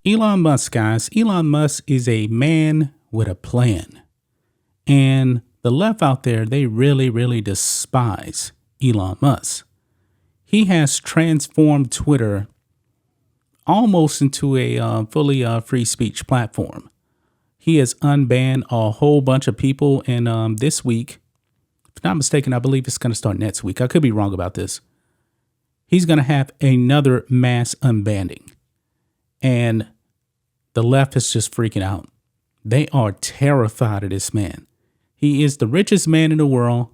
Elon Musk, guys. Elon Musk is a man with a plan. And the left out there, they really, really despise Elon Musk. He has transformed Twitter almost into a fully free speech platform. He has unbanned a whole bunch of people. And this week, if not mistaken, I believe it's going to start next week. I could be wrong about this. He's going to have another mass unbanning. And the left is just freaking out. They are terrified of this man. He is the richest man in the world.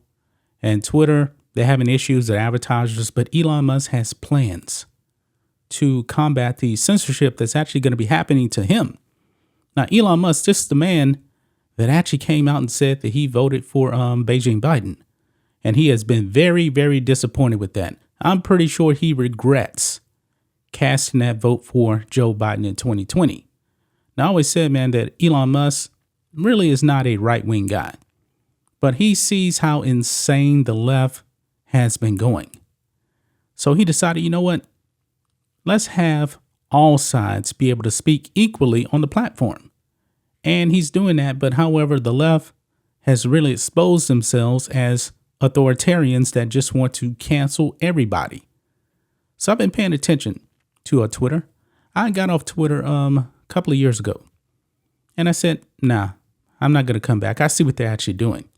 And Twitter, they're having issues with advertisers. But Elon Musk has plans to combat the censorship that's actually going to be happening to him. Now, Elon Musk, this is the man that actually came out and said that he voted for Beijing Biden. And he has been very, very disappointed with that. I'm pretty sure he regrets casting that vote for Joe Biden in 2020. Now, I always said, man, that Elon Musk really is not a right-wing guy. But he sees how insane the left has been going. So he decided, you know what? Let's have all sides be able to speak equally on the platform. And he's doing that. But however, the left has really exposed themselves as authoritarians that just want to cancel everybody. So I've been paying attention to Twitter. I got off Twitter a couple of years ago. And I said, nah, I'm not going to come back. I see what they're actually doing.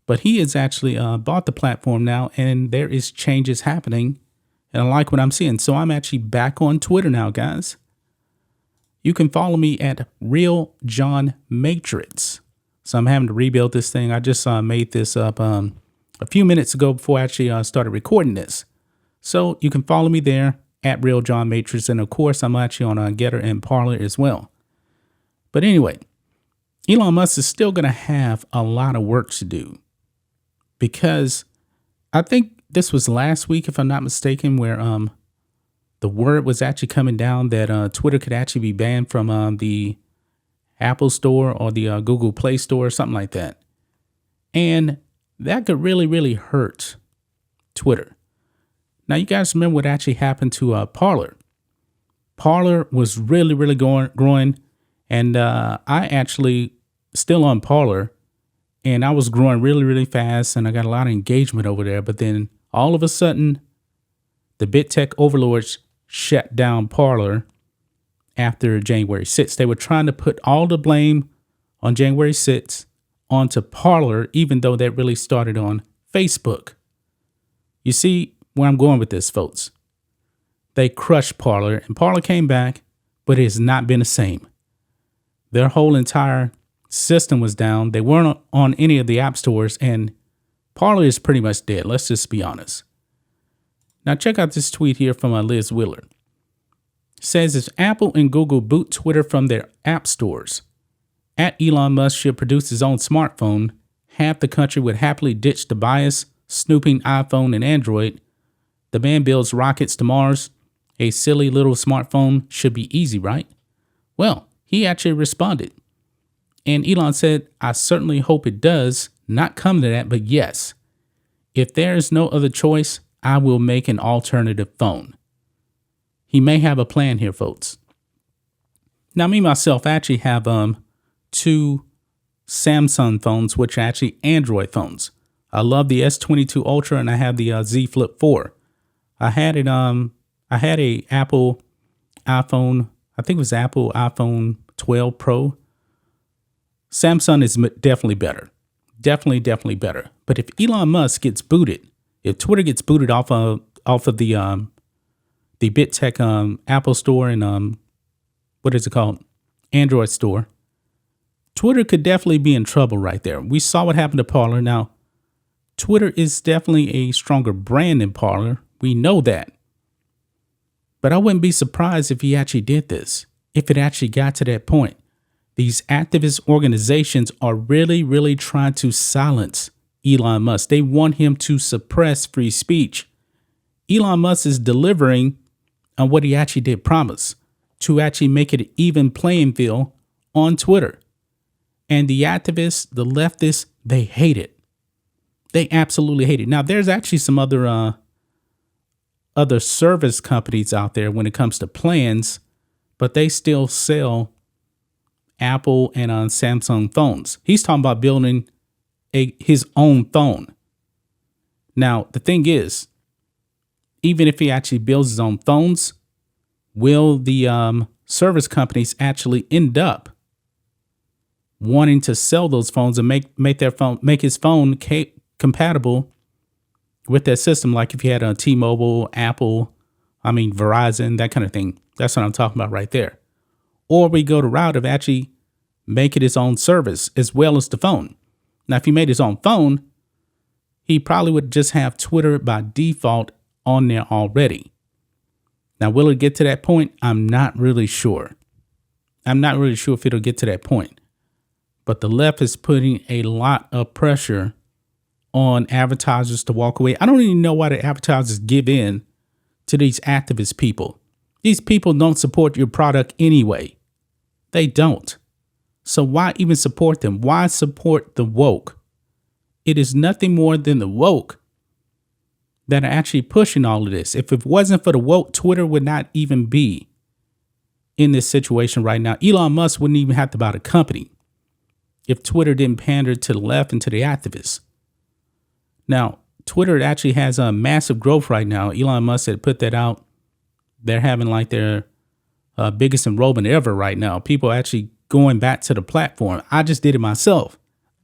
But he has actually bought the platform now, and there is changes happening. And I like what I'm seeing. So I'm actually back on Twitter now, guys. You can follow me at Real John Matrix. So I'm having to rebuild this thing. I just made this up a few minutes ago before I actually started recording this. So you can follow me there at Real John Matrix. And of course, I'm actually on Getter and Parler as well. But anyway, Elon Musk is still going to have a lot of work to do. Because I think this was last week, if I'm not mistaken, where the word was actually coming down that Twitter could actually be banned from the Apple Store or the Google Play Store or something like that. And that could really, really hurt Twitter. Now, you guys remember what actually happened to Parler. Parler was really, really growing. And I actually still on Parler. And I was growing really, really fast, and I got a lot of engagement over there. But then all of a sudden, the big tech overlords shut down Parler after January 6th. They were trying to put all the blame on January 6th onto Parler, even though that really started on Facebook. You see where I'm going with this, folks. They crushed Parler, and Parler came back, but it has not been the same. Their whole entire system was down. They weren't on any of the app stores, and Parler is pretty much dead. Let's just be honest. Now check out this tweet here from Liz Wheeler. It says, if Apple and Google boot Twitter from their app stores, Elon Musk should produce his own smartphone, half the country would happily ditch the bias, snooping iPhone and Android. The man builds rockets to Mars. A silly little smartphone should be easy, right? Well, he actually responded. And Elon said, I certainly hope it does not come to that, but yes, if there is no other choice, I will make an alternative phone. He may have a plan here, folks. Now, me, myself, I actually have two Samsung phones, which are actually Android phones. I love the S22 Ultra, and I have the Z Flip 4. I had a Apple iPhone, I think it was Apple iPhone 12 Pro. Samsung is definitely better. Definitely better. But if Elon Musk gets booted, if Twitter gets booted off of the big tech Apple store and what is it called? Android store, Twitter could definitely be in trouble right there. We saw what happened to Parler. Now, Twitter is definitely a stronger brand than Parler. We know that. But I wouldn't be surprised if he actually did this, if it actually got to that point. These activist organizations are really, really trying to silence Elon Musk. They want him to suppress free speech. Elon Musk is delivering on what he actually did promise, to actually make it an even playing field on Twitter. And the activists, the leftists, they hate it. They absolutely hate it. Now, there's actually some other service companies out there when it comes to plans but they still sell Apple and Samsung phones. He's talking about building his own phone. Now, the thing is, even if he actually builds his own phones, will the service companies actually end up wanting to sell those phones and make his phone compatible with their system? Like if you had a T-Mobile, Apple, Verizon, that kind of thing. That's what I'm talking about right there. Or we go the route of actually making his own service as well as the phone. Now, if he made his own phone, he probably would just have Twitter by default on there already. Now, will it get to that point? I'm not really sure. I'm not really sure if it'll get to that point. But the left is putting a lot of pressure on advertisers to walk away. I don't even know why the advertisers give in to these activist people. These people don't support your product anyway. They don't. So why even support them? Why support the woke? It is nothing more than the woke that are actually pushing all of this. If it wasn't for the woke, Twitter would not even be in this situation right now. Elon Musk wouldn't even have to buy the company if Twitter didn't pander to the left and to the activists. Now, Twitter actually has a massive growth right now. Elon Musk had put that out. They're having like their biggest enrollment ever right now. People actually going back to the platform. I just did it myself.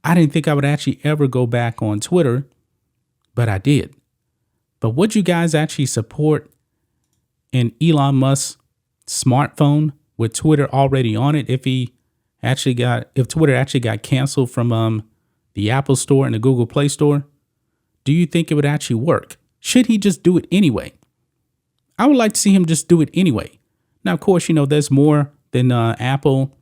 I didn't think I would actually ever go back on Twitter, but I did. But would you guys actually support an Elon Musk smartphone with Twitter already on it if Twitter actually got canceled from the Apple Store and the Google Play Store? Do you think it would actually work? Should he just do it anyway? I would like to see him just do it anyway. Now, of course, there's more than Apple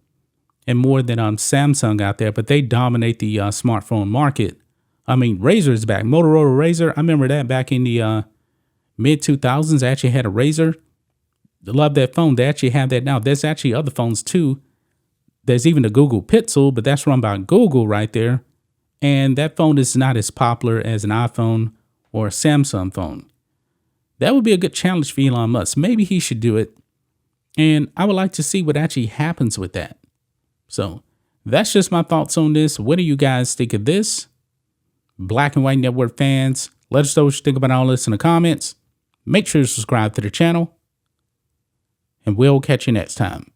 and more than Samsung out there, but they dominate the smartphone market. Razr is back. Motorola Razr. I remember that back in the mid 2000s. I actually had a Razr. Love that phone. They actually have that now. There's actually other phones too. There's even the Google Pixel, but that's run by Google right there. And that phone is not as popular as an iPhone or a Samsung phone. That would be a good challenge for Elon Musk. Maybe he should do it. And I would like to see what actually happens with that. So that's just my thoughts on this. What do you guys think of this? Black and White Network fans, let us know what you think about all this in the comments. Make sure to subscribe to the channel. And we'll catch you next time.